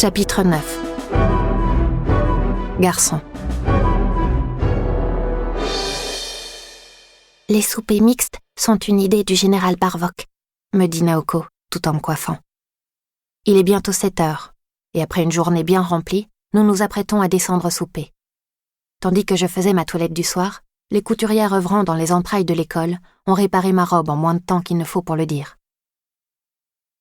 Chapitre 9. Garçon. Les soupers mixtes sont une idée du général Barvok, me dit Naoko, tout en me coiffant. Il est bientôt 7 heures, et après une journée bien remplie, nous nous apprêtons à descendre souper. Tandis que je faisais ma toilette du soir, les couturières œuvrant dans les entrailles de l'école ont réparé ma robe en moins de temps qu'il ne faut pour le dire.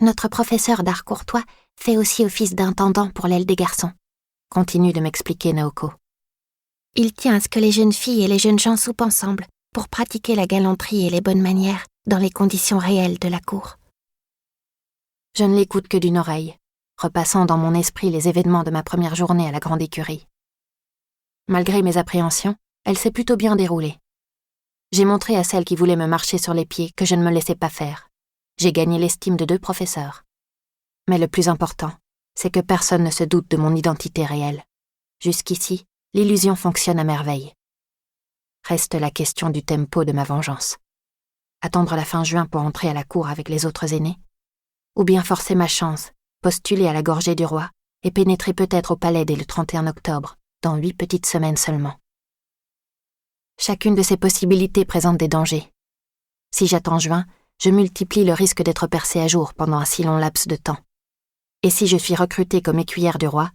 Notre professeur d'art courtois fait aussi office d'intendant pour l'aile des garçons, continue de m'expliquer Naoko. Il tient à ce que les jeunes filles et les jeunes gens soupent ensemble pour pratiquer la galanterie et les bonnes manières dans les conditions réelles de la cour. Je ne l'écoute que d'une oreille, repassant dans mon esprit les événements de ma première journée à la grande écurie. Malgré mes appréhensions, elle s'est plutôt bien déroulée. J'ai montré à celle qui voulait me marcher sur les pieds que je ne me laissais pas faire. J'ai gagné l'estime de 2 professeurs. Mais le plus important, c'est que personne ne se doute de mon identité réelle. Jusqu'ici, l'illusion fonctionne à merveille. Reste la question du tempo de ma vengeance. Attendre la fin juin pour entrer à la cour avec les autres aînés? Ou bien forcer ma chance, postuler à la gorgée du roi et pénétrer peut-être au palais dès le 31 octobre, dans 8 petites semaines seulement. Chacune de ces possibilités présente des dangers. Si j'attends juin, je multiplie le risque d'être percée à jour pendant un si long laps de temps. Et si je suis recrutée comme écuyère du roi,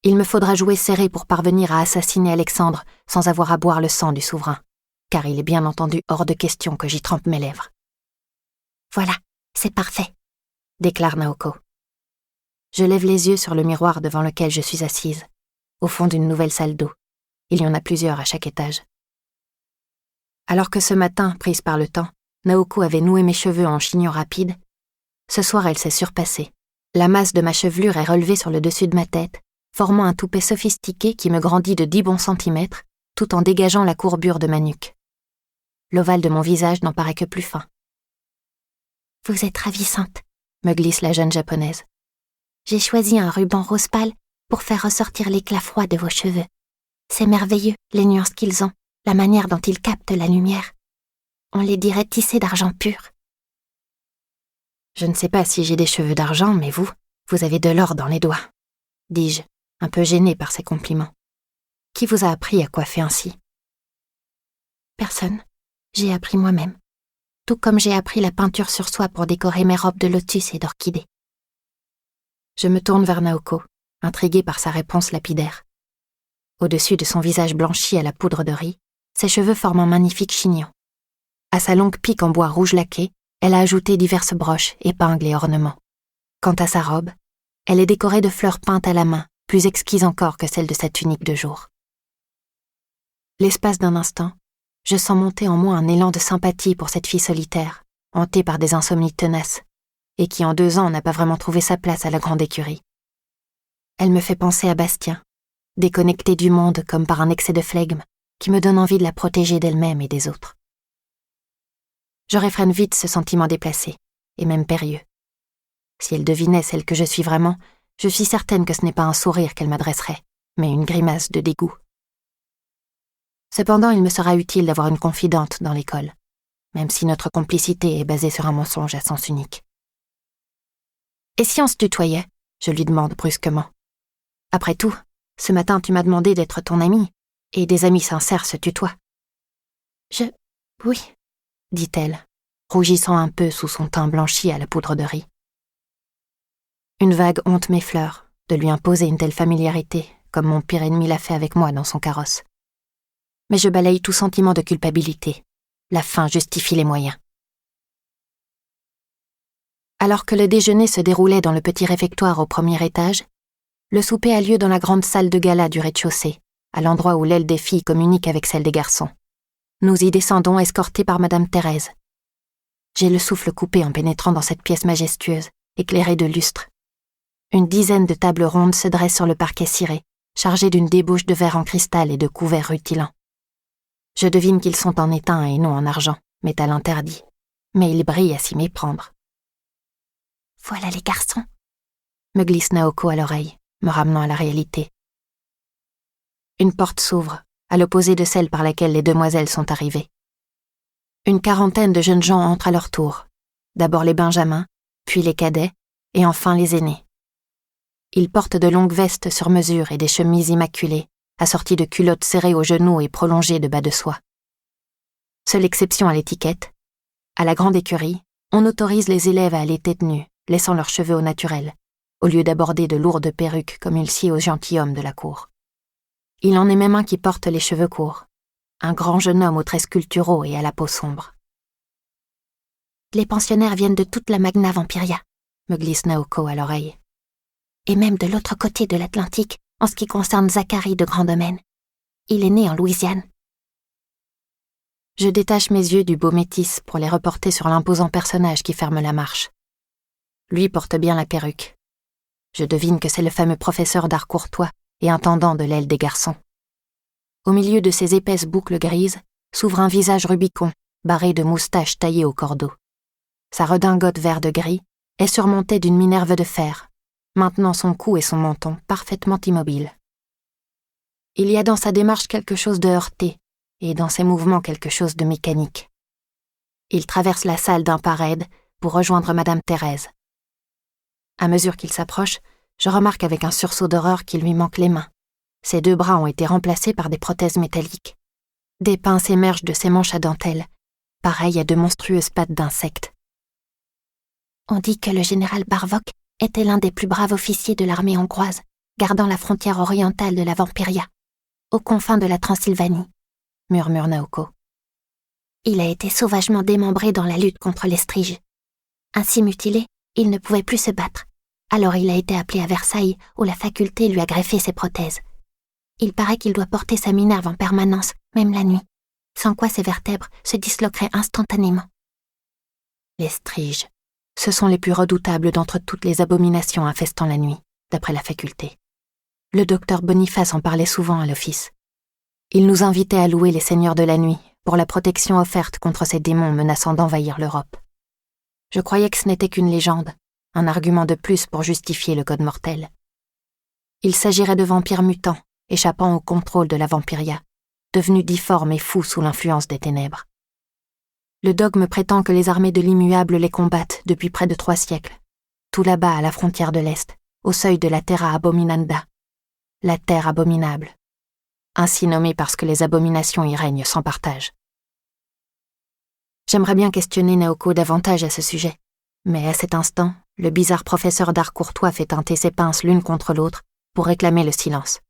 il me faudra jouer serré pour parvenir à assassiner Alexandre sans avoir à boire le sang du souverain, car il est bien entendu hors de question que j'y trempe mes lèvres. Voilà, c'est parfait, déclare Naoko. Je lève les yeux sur le miroir devant lequel je suis assise, au fond d'une nouvelle salle d'eau. Il y en a plusieurs à chaque étage. Alors que ce matin, prise par le temps, Naoko avait noué mes cheveux en chignon rapide, ce soir elle s'est surpassée. La masse de ma chevelure est relevée sur le dessus de ma tête, formant un toupet sophistiqué qui me grandit de 10 bons centimètres, tout en dégageant la courbure de ma nuque. L'ovale de mon visage n'en paraît que plus fin. « Vous êtes ravissante », me glisse la jeune japonaise. « J'ai choisi un ruban rose pâle pour faire ressortir l'éclat froid de vos cheveux. C'est merveilleux, les nuances qu'ils ont, la manière dont ils captent la lumière. On les dirait tissés d'argent pur. » Je ne sais pas si j'ai des cheveux d'argent, mais vous avez de l'or dans les doigts, dis-je, un peu gênée par ces compliments. Qui vous a appris à coiffer ainsi? Personne. J'ai appris moi-même. Tout comme j'ai appris la peinture sur soie pour décorer mes robes de lotus et d'orchidées. Je me tourne vers Naoko, intriguée par sa réponse lapidaire. Au-dessus de son visage blanchi à la poudre de riz, ses cheveux forment un magnifique chignon. À sa longue pique en bois rouge laqué, elle a ajouté diverses broches, épingles et ornements. Quant à sa robe, elle est décorée de fleurs peintes à la main, plus exquises encore que celle de sa tunique de jour. L'espace d'un instant, je sens monter en moi un élan de sympathie pour cette fille solitaire, hantée par des insomnies tenaces, et qui en 2 ans n'a pas vraiment trouvé sa place à la grande écurie. Elle me fait penser à Bastien, déconnectée du monde comme par un excès de flegme, qui me donne envie de la protéger d'elle-même et des autres. Je réfrène vite ce sentiment déplacé, et même périlleux. Si elle devinait celle que je suis vraiment, je suis certaine que ce n'est pas un sourire qu'elle m'adresserait, mais une grimace de dégoût. Cependant, il me sera utile d'avoir une confidente dans l'école, même si notre complicité est basée sur un mensonge à sens unique. « Et si on se tutoyait ?» je lui demande brusquement. « Après tout, ce matin tu m'as demandé d'être ton amie, et des amis sincères se tutoient. » Oui, dit-elle, rougissant un peu sous son teint blanchi à la poudre de riz. Une vague honte m'effleure de lui imposer une telle familiarité, comme mon pire ennemi l'a fait avec moi dans son carrosse. Mais je balaye tout sentiment de culpabilité. La fin justifie les moyens. Alors que le déjeuner se déroulait dans le petit réfectoire au 1er étage, le souper a lieu dans la grande salle de gala du rez-de-chaussée, à l'endroit où l'aile des filles communique avec celle des garçons. Nous y descendons escortés par Madame Thérèse. J'ai le souffle coupé en pénétrant dans cette pièce majestueuse, éclairée de lustres. Une dizaine de tables rondes se dressent sur le parquet ciré, chargées d'une débauche de verre en cristal et de couverts rutilants. Je devine qu'ils sont en étain et non en argent, métal interdit, mais ils brillent à s'y méprendre. « Voilà les garçons !» me glisse Naoko à l'oreille, me ramenant à la réalité. Une porte s'ouvre, à l'opposé de celle par laquelle les demoiselles sont arrivées. Une quarantaine de jeunes gens entrent à leur tour, d'abord les benjamins, puis les cadets, et enfin les aînés. Ils portent de longues vestes sur mesure et des chemises immaculées, assorties de culottes serrées aux genoux et prolongées de bas de soie. Seule exception à l'étiquette, à la grande écurie, on autorise les élèves à aller tête nue, laissant leurs cheveux au naturel, au lieu d'aborder de lourdes perruques comme il sied aux gentilshommes de la cour. Il en est même un qui porte les cheveux courts, un grand jeune homme aux traits sculpturaux et à la peau sombre. Les pensionnaires viennent de toute la Magna Vampiria, me glisse Naoko à l'oreille. Et même de l'autre côté de l'Atlantique, en ce qui concerne Zachary de Grand Domaine. Il est né en Louisiane. Je détache mes yeux du beau métis pour les reporter sur l'imposant personnage qui ferme la marche. Lui porte bien la perruque. Je devine que c'est le fameux professeur d'art courtois et intendant de l'aile des garçons. Au milieu de ses épaisses boucles grises, s'ouvre un visage rubicon, barré de moustaches taillées au cordeau. Sa redingote vert de gris est surmontée d'une minerve de fer, maintenant son cou et son menton parfaitement immobiles. Il y a dans sa démarche quelque chose de heurté, et dans ses mouvements quelque chose de mécanique. Il traverse la salle d'un pas raide pour rejoindre Madame Thérèse. À mesure qu'il s'approche, je remarque avec un sursaut d'horreur qu'il lui manque les mains. Ses 2 bras ont été remplacés par des prothèses métalliques. Des pinces émergent de ses manches à dentelle, pareilles à de monstrueuses pattes d'insectes. On dit que le général Barvok était l'un des plus braves officiers de l'armée hongroise, gardant la frontière orientale de la Vampiria, aux confins de la Transylvanie, murmure Naoko. Il a été sauvagement démembré dans la lutte contre les Striges. Ainsi mutilé, il ne pouvait plus se battre. Alors il a été appelé à Versailles, où la faculté lui a greffé ses prothèses. Il paraît qu'il doit porter sa minerve en permanence, même la nuit, sans quoi ses vertèbres se disloqueraient instantanément. Les Striges. Ce sont les plus redoutables d'entre toutes les abominations infestant la nuit, d'après la faculté. Le docteur Boniface en parlait souvent à l'office. Il nous invitait à louer les seigneurs de la nuit pour la protection offerte contre ces démons menaçant d'envahir l'Europe. Je croyais que ce n'était qu'une légende, un argument de plus pour justifier le code mortel. Il s'agirait de vampires mutants, échappant au contrôle de la Vampiria, devenus difformes et fous sous l'influence des ténèbres. Le dogme prétend que les armées de l'immuable les combattent depuis près de 3 siècles, tout là-bas à la frontière de l'Est, au seuil de la Terra Abominanda, la terre abominable, ainsi nommée parce que les abominations y règnent sans partage. J'aimerais bien questionner Naoko davantage à ce sujet, mais à cet instant, le bizarre professeur d'art courtois fait teinter ses pinces l'une contre l'autre pour réclamer le silence.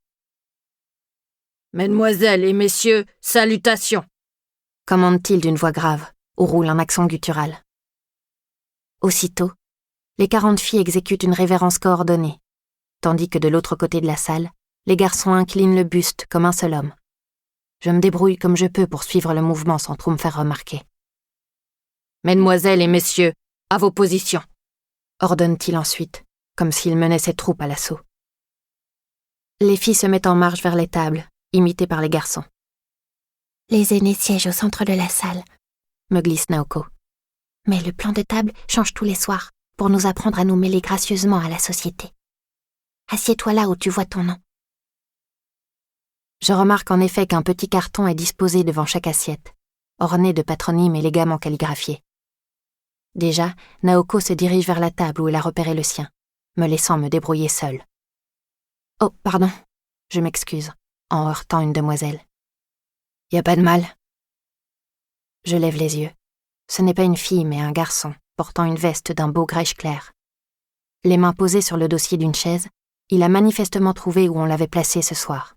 « Mesdemoiselles et messieurs, salutations !» commande-t-il d'une voix grave, où roule un accent guttural. Aussitôt, les 40 filles exécutent une révérence coordonnée, tandis que de l'autre côté de la salle, les garçons inclinent le buste comme un seul homme. Je me débrouille comme je peux pour suivre le mouvement sans trop me faire remarquer. « Mesdemoiselles et messieurs, à vos positions !» ordonne-t-il ensuite, comme s'il menait ses troupes à l'assaut. Les filles se mettent en marche vers les tables, imitées par les garçons. Les aînés siègent au centre de la salle, me glisse Naoko. Mais le plan de table change tous les soirs pour nous apprendre à nous mêler gracieusement à la société. Assieds-toi là où tu vois ton nom. Je remarque en effet qu'un petit carton est disposé devant chaque assiette, orné de patronymes élégamment calligraphiés. Déjà, Naoko se dirige vers la table où elle a repéré le sien, me laissant me débrouiller seule. « Oh, pardon, je m'excuse, en heurtant une demoiselle. Y a pas de mal. » Je lève les yeux. Ce n'est pas une fille, mais un garçon, portant une veste d'un beau grège clair. Les mains posées sur le dossier d'une chaise, il a manifestement trouvé où on l'avait placé ce soir.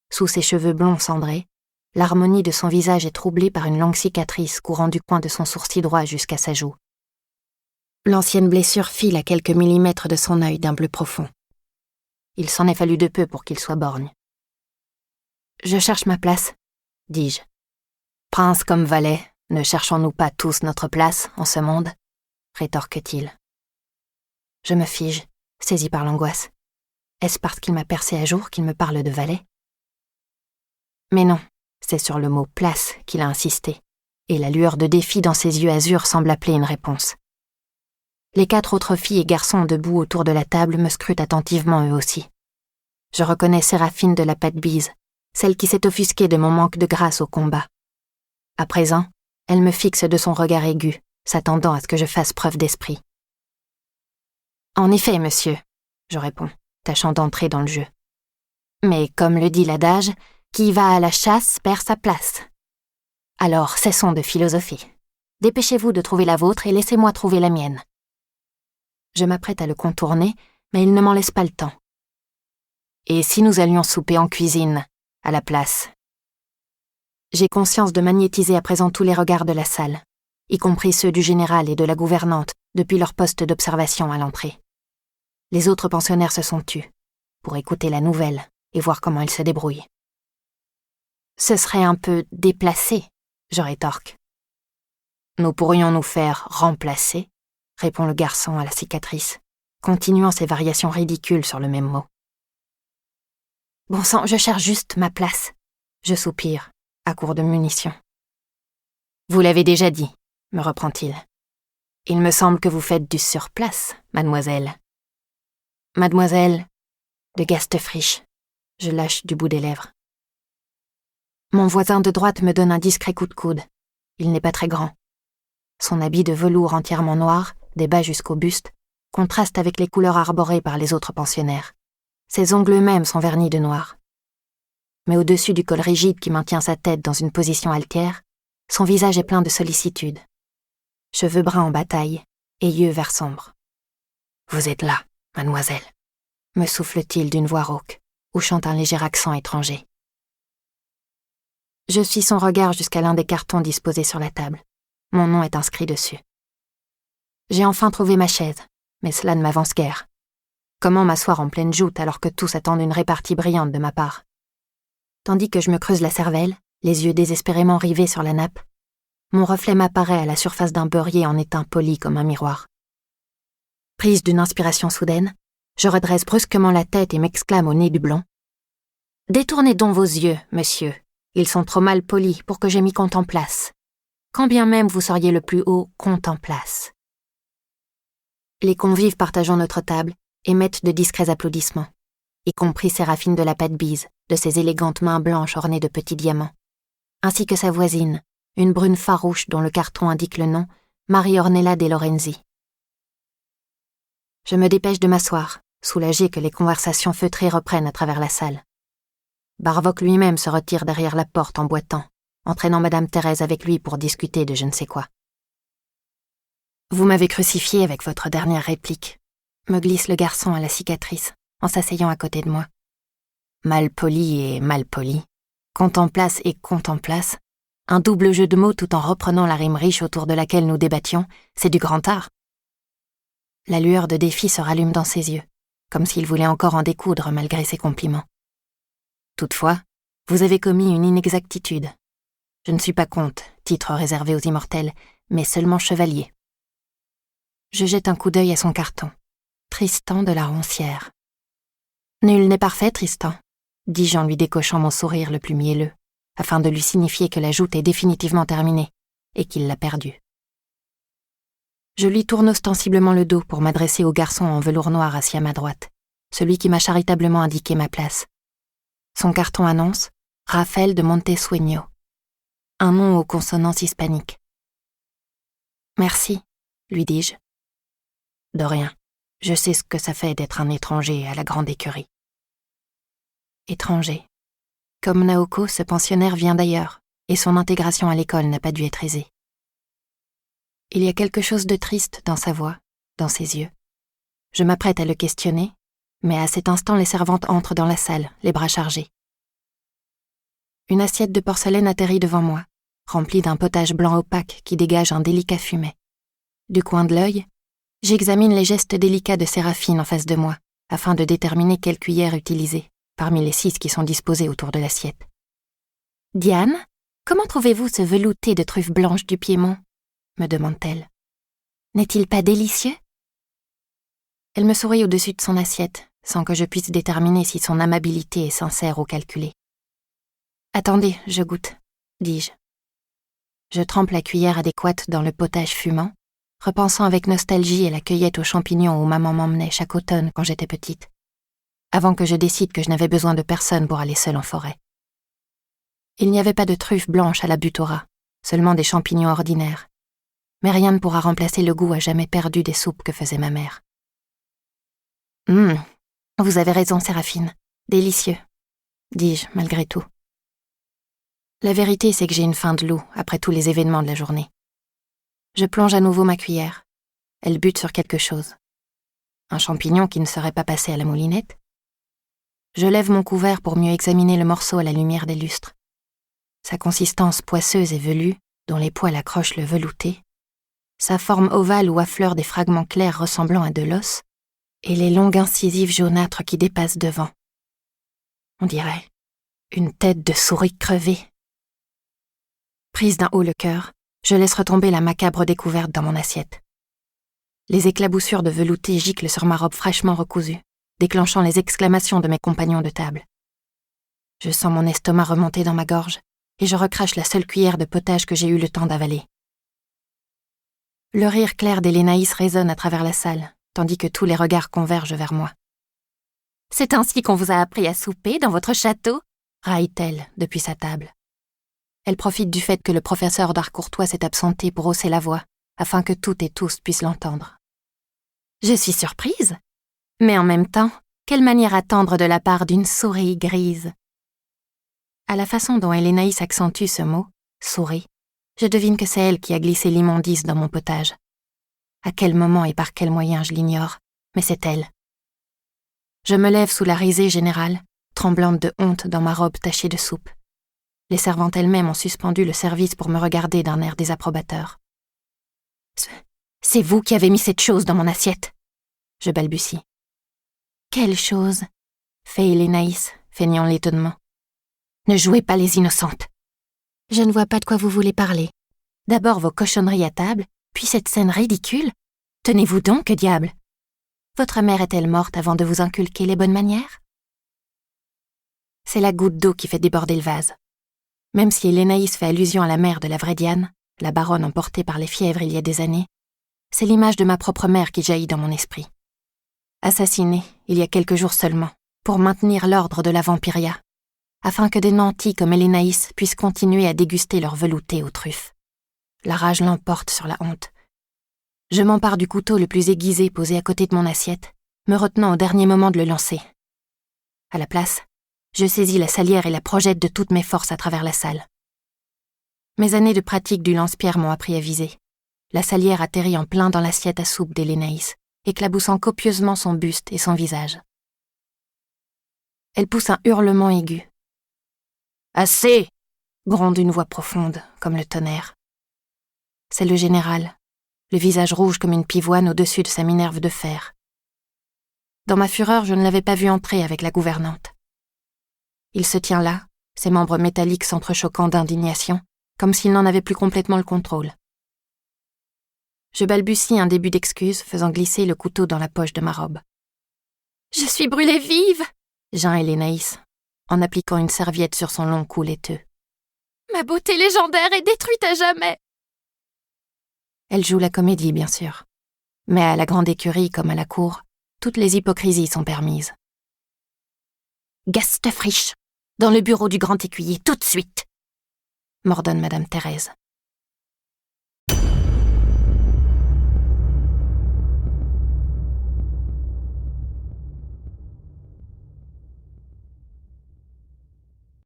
Sous ses cheveux blonds cendrés, l'harmonie de son visage est troublée par une longue cicatrice courant du coin de son sourcil droit jusqu'à sa joue. L'ancienne blessure file à quelques millimètres de son œil d'un bleu profond. Il s'en est fallu de peu pour qu'il soit borgne. « Je cherche ma place », dis-je. « Prince comme valet, ne cherchons-nous pas tous notre place en ce monde ?» rétorque-t-il. Je me fige, saisi par l'angoisse. Est-ce parce qu'il m'a percé à jour qu'il me parle de valet ? Mais non, c'est sur le mot « place » qu'il a insisté, et la lueur de défi dans ses yeux azur semble appeler une réponse. Les 4 autres filles et garçons debout autour de la table me scrutent attentivement eux aussi. Je reconnais Séraphine de la Patte Bise, celle qui s'est offusquée de mon manque de grâce au combat. À présent, elle me fixe de son regard aigu, s'attendant à ce que je fasse preuve d'esprit. « En effet, monsieur, je réponds, tâchant d'entrer dans le jeu. Mais comme le dit l'adage, qui va à la chasse perd sa place. Alors, cessons de philosophie. Dépêchez-vous de trouver la vôtre et laissez-moi trouver la mienne. Je m'apprête à le contourner, mais il ne m'en laisse pas le temps. Et si nous allions souper en cuisine, à la place? J'ai conscience de magnétiser à présent tous les regards de la salle, y compris ceux du général et de la gouvernante depuis leur poste d'observation à l'entrée. Les autres pensionnaires se sont tus, pour écouter la nouvelle et voir comment ils se débrouillent. Ce serait un peu déplacé, je rétorque. Nous pourrions nous faire remplacer, répond le garçon à la cicatrice, continuant ses variations ridicules sur le même mot. Bon sang, je cherche juste ma place. Je soupire, à court de munitions. Vous l'avez déjà dit, me reprend-il. Il me semble que vous faites du surplace, mademoiselle. Mademoiselle de Gastefrisch. Je lâche du bout des lèvres. Mon voisin de droite me donne un discret coup de coude. Il n'est pas très grand. Son habit de velours entièrement noir, des bas jusqu'au buste, contraste avec les couleurs arborées par les autres pensionnaires. Ses ongles eux-mêmes sont vernis de noir. Mais au-dessus du col rigide qui maintient sa tête dans une position altière, son visage est plein de sollicitude. Cheveux bruns en bataille et yeux vert sombre. « Vous êtes là, mademoiselle », me souffle-t-il d'une voix rauque, où chante un léger accent étranger. Je suis son regard jusqu'à l'un des cartons disposés sur la table. Mon nom est inscrit dessus. J'ai enfin trouvé ma chaise, mais cela ne m'avance guère. Comment m'asseoir en pleine joute alors que tous attendent une répartie brillante de ma part? Tandis que je me creuse la cervelle, les yeux désespérément rivés sur la nappe, mon reflet m'apparaît à la surface d'un beurrier en étain poli comme un miroir. Prise d'une inspiration soudaine, je redresse brusquement la tête et m'exclame au nez du blond. « Détournez donc vos yeux, monsieur. Ils sont trop mal polis pour que je m'y contemplasse. Quand bien même vous seriez le plus haut contemplace. » Les convives partageant notre table émettent de discrets applaudissements, y compris Séraphine de la Pâte-Bise, de ses élégantes mains blanches ornées de petits diamants, ainsi que sa voisine, une brune farouche dont le carton indique le nom, Marie-Ornella de Lorenzi. Je me dépêche de m'asseoir, soulagée que les conversations feutrées reprennent à travers la salle. Barvock lui-même se retire derrière la porte en boitant, entraînant Madame Thérèse avec lui pour discuter de je ne sais quoi. « Vous m'avez crucifié avec votre dernière réplique », me glisse le garçon à la cicatrice, en s'asseyant à côté de moi. Mal poli et mal poli, contemplace et contemplace, un double jeu de mots tout en reprenant la rime riche autour de laquelle nous débattions, c'est du grand art. La lueur de défi se rallume dans ses yeux, comme s'il voulait encore en découdre malgré ses compliments. Toutefois, vous avez commis une inexactitude. Je ne suis pas comte, titre réservé aux immortels, mais seulement chevalier. Je jette un coup d'œil à son carton. Tristan de la Roncière. Nul n'est parfait, Tristan, dis-je en lui décochant mon sourire le plus mielleux, afin de lui signifier que la joute est définitivement terminée et qu'il l'a perdue. Je lui tourne ostensiblement le dos pour m'adresser au garçon en velours noir assis à ma droite, celui qui m'a charitablement indiqué ma place. Son carton annonce « Raphaël de Montesueño », un nom aux consonances hispaniques. « Merci », lui dis-je. « De rien, je sais ce que ça fait d'être un étranger à la grande écurie. » Étranger. Comme Naoko, ce pensionnaire vient d'ailleurs, et son intégration à l'école n'a pas dû être aisée. Il y a quelque chose de triste dans sa voix, dans ses yeux. Je m'apprête à le questionner, mais à cet instant les servantes entrent dans la salle, les bras chargés. Une assiette de porcelaine atterrit devant moi, remplie d'un potage blanc opaque qui dégage un délicat fumet. Du coin de l'œil, j'examine les gestes délicats de Séraphine en face de moi, afin de déterminer quelle cuillère utiliser, parmi les 6 qui sont disposées autour de l'assiette. « Diane, comment trouvez-vous ce velouté de truffes blanches du Piémont ?» me demande-t-elle. « N'est-il pas délicieux ?» Elle me sourit au-dessus de son assiette, sans que je puisse déterminer si son amabilité est sincère ou calculée. « Attendez, je goûte, » dis-je. Je trempe la cuillère adéquate dans le potage fumant, repensant avec nostalgie à la cueillette aux champignons où maman m'emmenait chaque automne quand j'étais petite, avant que je décide que je n'avais besoin de personne pour aller seule en forêt. Il n'y avait pas de truffes blanches à la Butora, seulement des champignons ordinaires, mais rien ne pourra remplacer le goût à jamais perdu des soupes que faisait ma mère. Vous avez raison, Séraphine. Délicieux, dis-je malgré tout. La vérité, c'est que j'ai une faim de loup après tous les événements de la journée. Je plonge à nouveau ma cuillère. Elle bute sur quelque chose. Un champignon qui ne serait pas passé à la moulinette. Je lève mon couvert pour mieux examiner le morceau à la lumière des lustres. Sa consistance poisseuse et velue, dont les poils accrochent le velouté, sa forme ovale où affleurent des fragments clairs ressemblant à de l'os, et les longues incisives jaunâtres qui dépassent devant. On dirait une tête de souris crevée. Prise d'un haut le cœur, je laisse retomber la macabre découverte dans mon assiette. Les éclaboussures de velouté giclent sur ma robe fraîchement recousue, déclenchant les exclamations de mes compagnons de table. Je sens mon estomac remonter dans ma gorge et je recrache la seule cuillère de potage que j'ai eu le temps d'avaler. Le rire clair d'Hélénaïs résonne à travers la salle, tandis que tous les regards convergent vers moi. « C'est ainsi qu'on vous a appris à souper dans votre château ?» raille-t-elle depuis sa table. Elle profite du fait que le professeur d'art courtois s'est absenté pour hausser la voix, afin que toutes et tous puissent l'entendre. Je suis surprise, mais en même temps, quelle manière attendre de la part d'une souris grise. À la façon dont Hélénaïs accentue ce mot, souris, je devine que c'est elle qui a glissé l'immondice dans mon potage. À quel moment et par quel moyen je l'ignore, mais c'est elle. Je me lève sous la risée générale, tremblante de honte dans ma robe tachée de soupe. Les servantes elles-mêmes ont suspendu le service pour me regarder d'un air désapprobateur. « C'est vous qui avez mis cette chose dans mon assiette !» je balbutie. « Quelle chose ?» fait Hélénaïs, feignant l'étonnement. « Ne jouez pas les innocentes. Je ne vois pas de quoi vous voulez parler. D'abord vos cochonneries à table, puis cette scène ridicule. Tenez-vous donc, que diable! Votre mère est-elle morte avant de vous inculquer les bonnes manières ?» C'est la goutte d'eau qui fait déborder le vase. Même si Hélénaïs fait allusion à la mère de la vraie Diane, la baronne emportée par les fièvres il y a des années, c'est l'image de ma propre mère qui jaillit dans mon esprit. Assassinée, il y a quelques jours seulement, pour maintenir l'ordre de la vampiria, afin que des nantis comme Hélénaïs puissent continuer à déguster leur velouté aux truffes. La rage l'emporte sur la honte. Je m'empare du couteau le plus aiguisé posé à côté de mon assiette, me retenant au dernier moment de le lancer. À la place, je saisis la salière et la projette de toutes mes forces à travers la salle. Mes années de pratique du lance-pierre m'ont appris à viser. La salière atterrit en plein dans l'assiette à soupe d'Hélénaïs, éclaboussant copieusement son buste et son visage. Elle pousse un hurlement aigu. « Assez !» gronde une voix profonde, comme le tonnerre. C'est le général, le visage rouge comme une pivoine au-dessus de sa minerve de fer. Dans ma fureur, je ne l'avais pas vu entrer avec la gouvernante. Il se tient là, ses membres métalliques s'entrechoquant d'indignation, comme s'il n'en avait plus complètement le contrôle. Je balbutie un début d'excuse, faisant glisser le couteau dans la poche de ma robe. « Je suis brûlée vive !» geint Hélénaïs, en appliquant une serviette sur son long cou laiteux. « Ma beauté légendaire est détruite à jamais !» Elle joue la comédie, bien sûr. Mais à la grande écurie comme à la cour, toutes les hypocrisies sont permises. « Gastefriche, dans le bureau du grand écuyer, tout de suite !» m'ordonne Madame Thérèse.